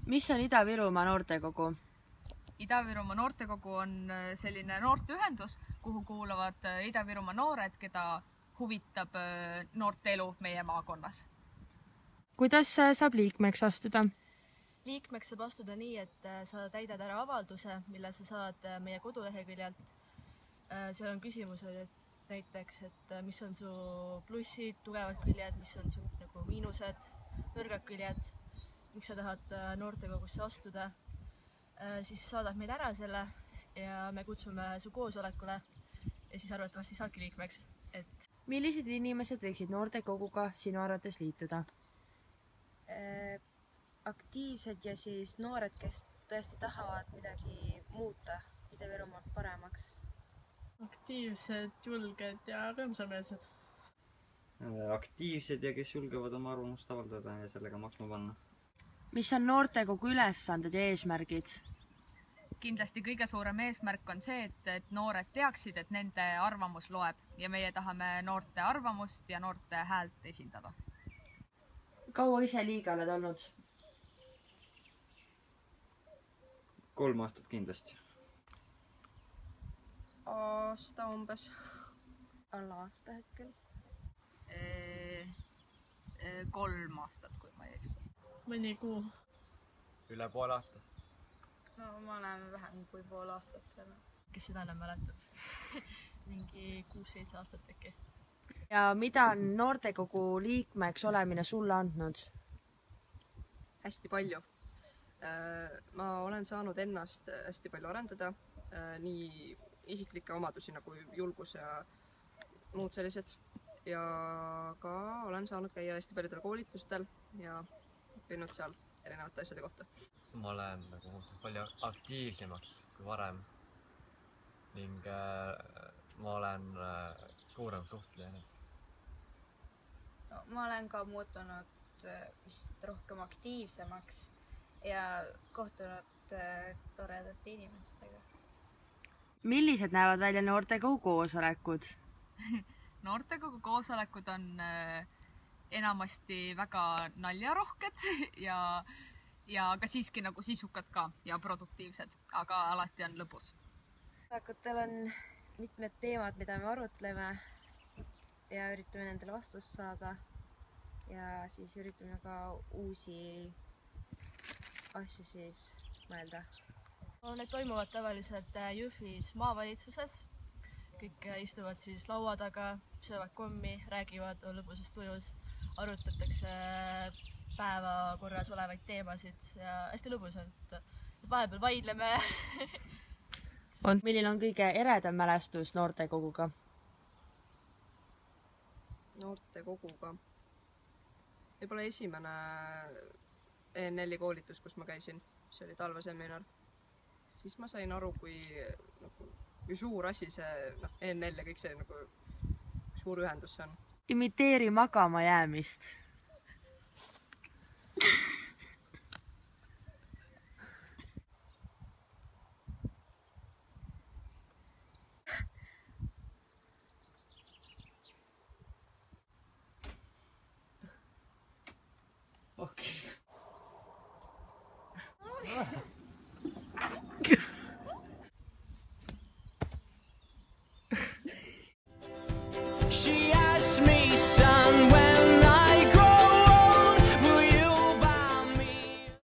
Mis on Ida-Virumaa noortekogu? Ida-Virumaa noortekogu on selline noorteühendus, kuhu kuuluvad Ida-Virumaa noored, keda huvitab noorteelu meie maakonnas. Kuidas saab liikmeks astuda? Liikmeks saab astuda nii, et sa täidad ära avalduse, mille sa saad meie koduleheküljelt. Seal on küsimused, et näiteks, et mis on su plussid, tugevad küljed, mis on su miinused, nõrgad küljed, miks sa tahad noortekogusse astuda. Siis saadad meile ära selle ja me kutsume su koosolekule ja siis arvatavasti saadki liikmeks. Millised inimesed võiksid noortekoguga sinu arvates liituda? Aktiivsed ja siis noored, kes tõesti tahavad midagi muuta Ida-Virumaalt paremaks. Aktiivsed, julged ja rõõmsameelsed. Aktiivsed ja kes julgevad oma arvamust avaldada ja sellega maksma panna. Mis on noortekogu ülesanded ja eesmärgid? Kindlasti kõige suurem eesmärk on see, et noored teaksid, et nende arvamus loeb ja meie tahame noorte arvamust ja noorte häält esindada. Kaua ise liige oled olnud? 3 aastat kindlasti. Aasta umbes. Alla aasta hetkel. 3 aastat, kui ma ei eksi. Mõni kuu. Üle pool aasta. No ma olen vähem kui pool aastat veel. Kes seda enam mäletab? Mingi 6-7 aastat äkki. Ja mida on noortekogu liikmeks olemine sulle andnud? Hästi palju. Ma olen saanud ennast hästi palju arendada, nii isiklikke omadusi nagu julgus ja muud sellised. Ja ka olen saanud käia hästi paljudel koolitustel ja õppinud seal erinevate asjade kohta. Ma olen palju aktiivsemaks kui varem ning ma olen suurem suhtleja. No, ma olen ka muutunud vist rohkem aktiivsemaks ja kohtunud toredate inimestega. Millised näevad välja noortekogu koosolekud? Noortekogu koosolekud on enamasti väga naljarohked ja ka siiski nagu sisukad ka ja produktiivsed, aga alati on lõbus. Koosolekutel on mitmed teemad, mida me arutleme ja üritame nendele vastust saada ja siis üritame ka uusi asju siis mõelda. Need toimuvad tavaliselt Jõhvis maavalitsuses. Kõik istuvad siis laua taga, söövad kommi, räägivad lõbusas tujus, arutatakse päevakorras olevaid teemasid ja hästi lõbus on. Vahepeal vaidleme. Milline on kõige eredam mälestus noortekoguga? Noortekoguga. Võib-olla esimene ENL-i koolitus, kus ma käisin, see oli talveseminar. Siis ma sain aru, kui suur asi see ENL ja kõik see suur ühendus on. Imiteeri magama jäämist. Okei. She